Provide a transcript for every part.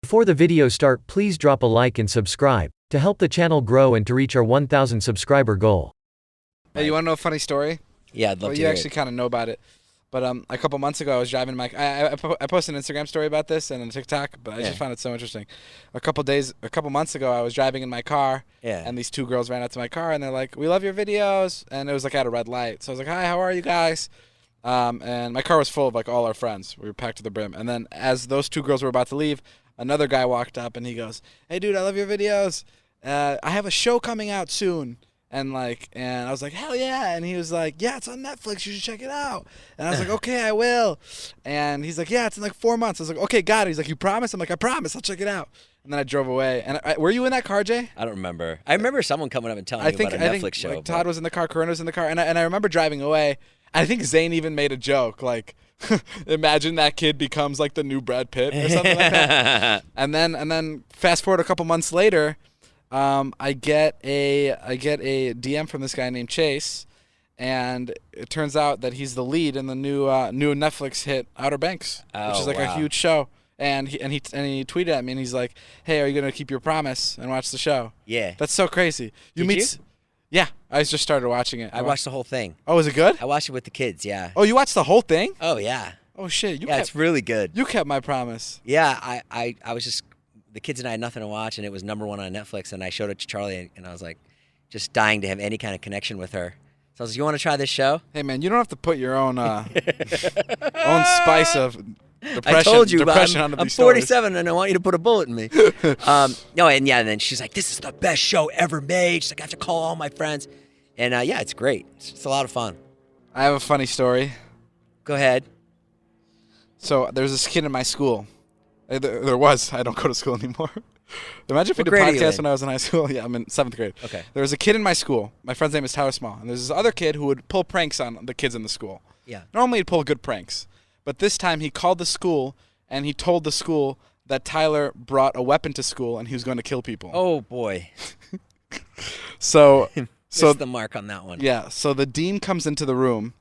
Before the video start, please drop a like and subscribe to help the channel grow and to reach our 1,000 subscriber goal. Hey, you want to know a funny story? Yeah, I'd love to You hear actually it. kind of know about it. But a couple months ago, I was driving my. I posted an Instagram story about this and on TikTok, but I just found it so interesting. A couple months ago, I was driving in my car, and these two girls ran out to my car, and they're like, "We love your videos," and it was like at a red light. So I was like, "Hi, how are you guys?" And my car was full of like all our friends. We were packed to the brim. And then as those two girls were about to leave, another guy walked up and he goes, "Hey, dude, I love your videos. I have a show coming out soon." And I was like, "Hell yeah!" And he was like, "Yeah, it's on Netflix. You should check it out." And I was like, "Okay, I will." And he's like, "Yeah, it's in like 4 months." I was like, "Okay, got it." He's like, "You promise?" I'm like, "I promise. I'll check it out." And then I drove away. And were you in that car, Jay? I don't remember. I remember someone coming up and telling me about a Netflix show. Like, Todd was in the car, Corinne was in the car, and I remember driving away. I think Zane even made a joke like, "Imagine that kid becomes like the new Brad Pitt or something like that." And then fast forward a couple months later. I get a DM from this guy named Chase, and it turns out that he's the lead in the new Netflix hit Outer Banks, which is like a huge show. And he tweeted at me and he's like, "Hey, are you gonna keep your promise and watch the show?" Yeah. That's so crazy. Did you? Yeah, I just started watching it. I watched the whole thing. Oh, is it good? I watched it with the kids. Yeah. Oh, you watched the whole thing? Oh yeah. Oh shit. It's really good. You kept my promise. Yeah. I was just, the kids and I had nothing to watch, and it was #1 on Netflix, and I showed it to Charlie, and I was like, just dying to have any kind of connection with her. So I was like, "You want to try this show?" Hey man, you don't have to put your own own spice of depression. I told you, depression I'm, onto I'm these stories. 47, and I want you to put a bullet in me. No, and yeah, and then she's like, "This is the best show ever made." She's like, "I have to call all my friends," and yeah, it's great. It's a lot of fun. I have a funny story. Go ahead. So there's this kid in my school. There was. I don't go to school anymore. Imagine if we did grade are you podcasts in? when I was in high school. Yeah, I'm in 7th grade. Okay. There was a kid in my school. My friend's name is Tyler Small. And there's this other kid who would pull pranks on the kids in the school. Yeah. Normally he'd pull good pranks. But this time he called the school and he told the school that Tyler brought a weapon to school and he was going to kill people. Oh boy. So Missed the mark on that one. yeah, so the dean comes into the room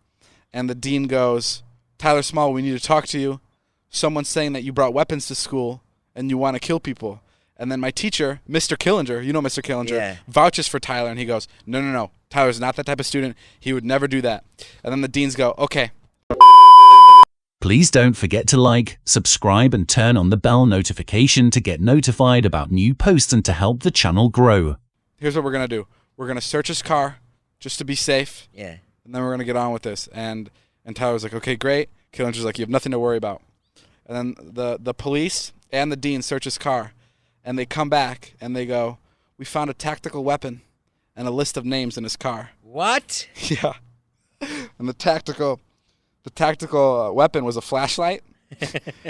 and the dean goes, "Tyler Small, we need to talk to you. Someone's saying that you brought weapons to school and you want to kill people." And then my teacher, Mr. Killinger, you know Mr. Killinger, vouches for Tyler, and he goes, No. Tyler's not that type of student. He would never do that. And then the deans go, "Okay." Please don't forget to like, subscribe, and turn on the bell notification to get notified about new posts and to help the channel grow. Here's what we're going to do. We're going to search his car just to be safe. Yeah. And then we're going to get on with this. And Tyler was like, "Okay, great." Killinger's like, "You have nothing to worry about." And then the police and the dean search his car. And they come back and they go, "We found a tactical weapon and a list of names in his car." What? Yeah. And the tactical weapon was a flashlight.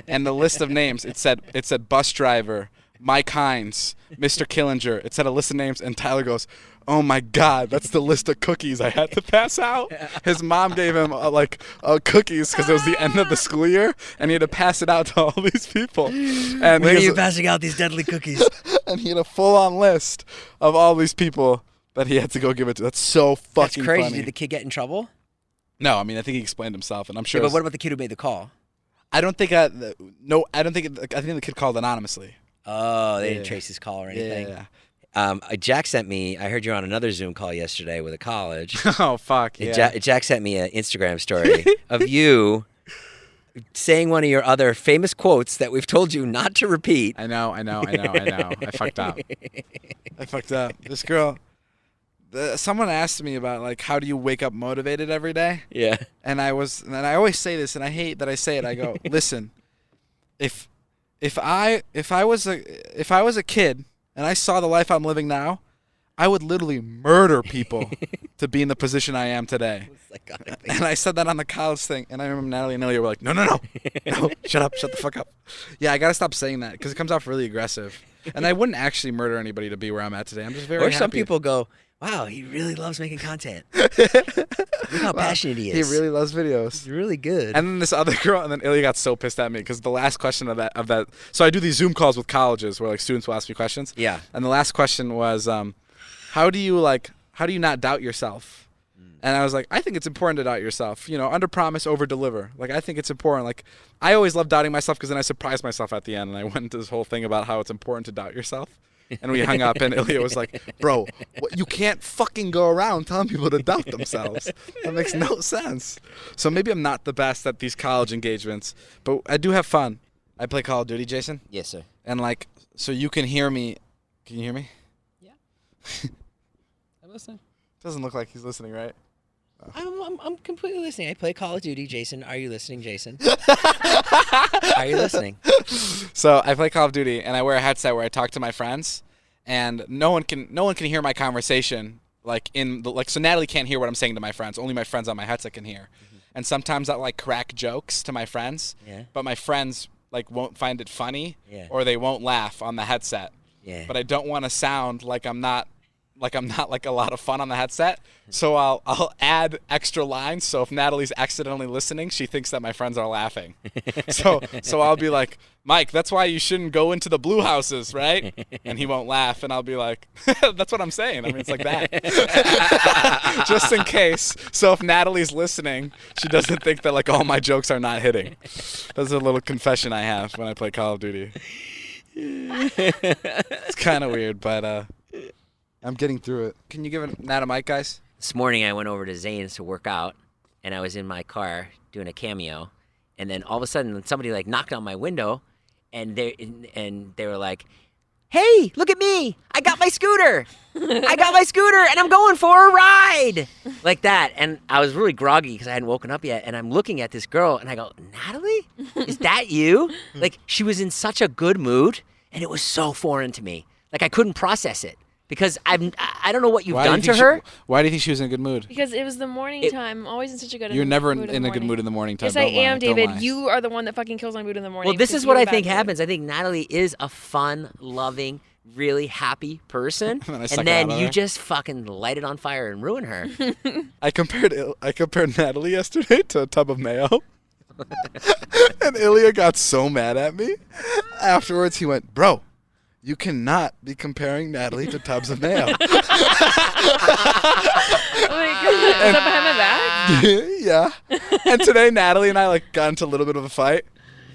And the list of names, it said bus driver, Mike Hines, Mr. Killinger. It said a list of names, and Tyler goes, "Oh my God, that's the list of cookies I had to pass out." His mom gave him cookies because it was the end of the school year, and he had to pass it out to all these people. And Where are you passing out these deadly cookies? And he had a full-on list of all these people that he had to go give it to. That's so fucking That's crazy. funny. Did the kid get in trouble? No, I mean, I think he explained himself, and I'm sure. Yeah, but what about the kid who made the call? I don't think. I think the kid called anonymously. Oh, they didn't trace his call or anything. Yeah. Jack sent me. I heard you were on another Zoom call yesterday with a college. Oh fuck yeah. Jack sent me an Instagram story of you saying one of your other famous quotes that we've told you not to repeat. I know. I fucked up. This girl. Someone asked me about like how do you wake up motivated every day? Yeah. And I always say this, and I hate that I say it. I go, "Listen, if I was a kid and I saw the life I'm living now, I would literally murder people to be in the position I am today." And I said that on the college thing, and I remember Natalie and Ilya were like, no, shut the fuck up. Yeah, I gotta stop saying that because it comes off really aggressive. And I wouldn't actually murder anybody to be where I'm at today. I'm just very happy. Or some people go, "Wow, he really loves making content. Look how passionate he is. He really loves videos. He's really good." And then this other girl, and then Ilya got so pissed at me because the last question of that. So I do these Zoom calls with colleges where like students will ask me questions. Yeah. And the last question was, how do you not doubt yourself? And I was like, I think it's important to doubt yourself. You know, under promise, over deliver. Like, I think it's important. Like, I always love doubting myself because then I surprise myself at the end. And I went into this whole thing about how it's important to doubt yourself. And we hung up, and Ilya was like, bro, you can't fucking go around telling people to doubt themselves. That makes no sense. So maybe I'm not the best at these college engagements, but I do have fun. I play Call of Duty, Jason. Yes, sir. And, like, so you can hear me. Can you hear me? Yeah. I'm listening. Doesn't look like he's listening, right? I'm completely listening. I play Call of Duty, Jason. Are you listening, Jason? Are you listening? So I play Call of Duty, and I wear a headset where I talk to my friends, and no one can hear my conversation. So Natalie can't hear what I'm saying to my friends. Only my friends on my headset can hear. Mm-hmm. And sometimes I like crack jokes to my friends, but my friends like won't find it funny, or they won't laugh on the headset. Yeah. But I don't want to sound like I'm not like a lot of fun on the headset. So I'll add extra lines. So if Natalie's accidentally listening, she thinks that my friends are laughing. So I'll be like, Mike, that's why you shouldn't go into the blue houses, right? And he won't laugh. And I'll be like, that's what I'm saying. I mean, it's like that. Just in case. So if Natalie's listening, she doesn't think that like all my jokes are not hitting. That's a little confession I have when I play Call of Duty. It's kind of weird, but I'm getting through it. Can you give Nat a mic, guys? This morning I went over to Zane's to work out, and I was in my car doing a cameo, and then all of a sudden somebody like knocked on my window, and they were like, "Hey, look at me! I got my scooter! I got my scooter, and I'm going for a ride!" Like that, and I was really groggy because I hadn't woken up yet, and I'm looking at this girl, and I go, "Natalie, is that you?" Like she was in such a good mood, and it was so foreign to me. Like I couldn't process it. Because I don't know what you've done to her. Why do you think she was in a good mood? Because it was the morning time. I'm always in such a good mood. You're never in a good mood in the morning time. Yes, I am, David. You are the one that fucking kills my mood in the morning. Well, this is what I think happens. I think Natalie is a fun, loving, really happy person. And then you just fucking light it on fire and ruin her. I compared Natalie yesterday to a tub of mayo. And Ilya got so mad at me. Afterwards, he went, "Bro, you cannot be comparing Natalie to tubs of mayo." Oh my God. Is that behind my back? Yeah. And today, Natalie and I like got into a little bit of a fight.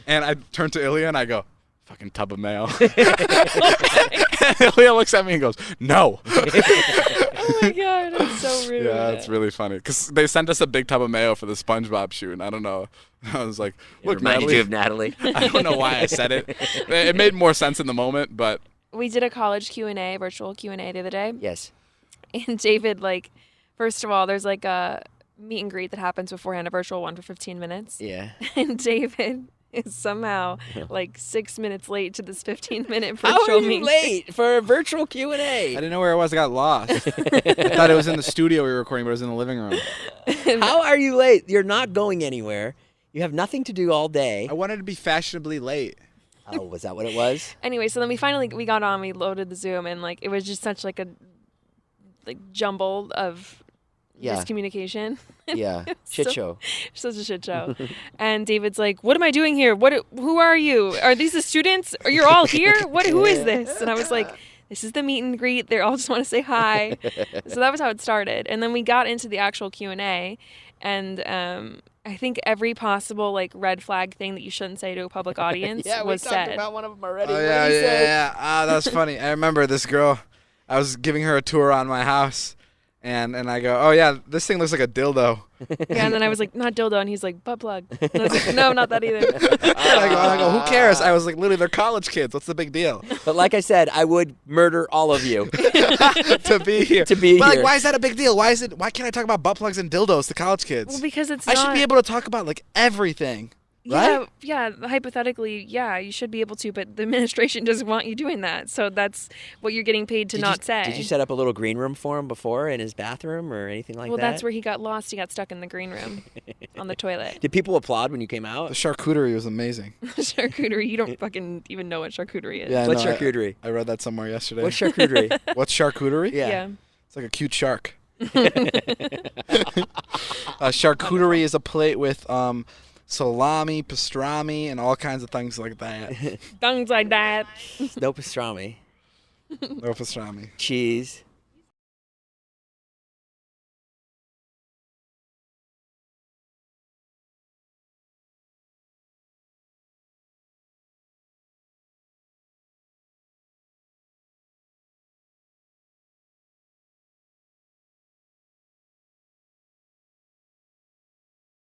And I turned to Ilya and I go, "Fucking tub of mayo." And Ilya looks at me and goes, "No." Oh my God, that's so rude. Yeah, it's really funny. Because they sent us a big tub of mayo for the SpongeBob shoot. And I don't know. I was like, "Look, it reminded you of Natalie." I don't know why I said it. It made more sense in the moment, but. We did a college Q&A, virtual Q&A the other day. Yes. And David, like, first of all, there's like a meet and greet that happens beforehand, a virtual one for 15 minutes. Yeah. And David is somehow like 6 minutes late to this 15-minute virtual How are you meeting. late for a virtual Q&A? I didn't know where I was. I got lost. I thought it was in the studio we were recording, but it was in the living room. How are you late? You're not going anywhere. You have nothing to do all day. I wanted to be fashionably late. Oh, was that what it was? Anyway, so then we got on, we loaded the Zoom, and like it was just such like a jumble of miscommunication. Yeah. Shit show. Such a shit show. And David's like, "What am I doing here? Who are you? Are these the students? Are you all here? Who is this?" And I was like, "This is the meet and greet. They all just want to say hi." So that was how it started. And then we got into the actual Q&A, and I think every possible like red flag thing that you shouldn't say to a public audience was said. Yeah, we talked about one of them already. Oh, yeah. Ah, that was funny. I remember this girl. I was giving her a tour on my house, and I go, "Oh yeah, this thing looks like a dildo." Yeah, and then I was like, "Not dildo," and he's like, "Butt plug." And I was like, "No, not that either." And I go, "Who cares?" I was like, "Literally, they're college kids. What's the big deal?" But like I said, I would murder all of you to be here. To be but here. Like, why is that a big deal? Why can't I talk about butt plugs and dildos to college kids? Well, because I should be able to talk about like everything. Right? Yeah, hypothetically, yeah, you should be able to, but the administration doesn't want you doing that. So that's what you're getting paid to not say. Did you set up a little green room for him before in his bathroom or anything like that? Well, that's where he got lost. He got stuck in the green room on the toilet. Did people applaud when you came out? The charcuterie was amazing. Charcuterie? You don't fucking even know what charcuterie is. Yeah, What's charcuterie? I read that somewhere yesterday. What's charcuterie? What's charcuterie? Yeah. It's like a cute shark. Charcuterie is a plate with salami, pastrami, and all kinds of things like that. Things like that. No pastrami. No pastrami. Cheese.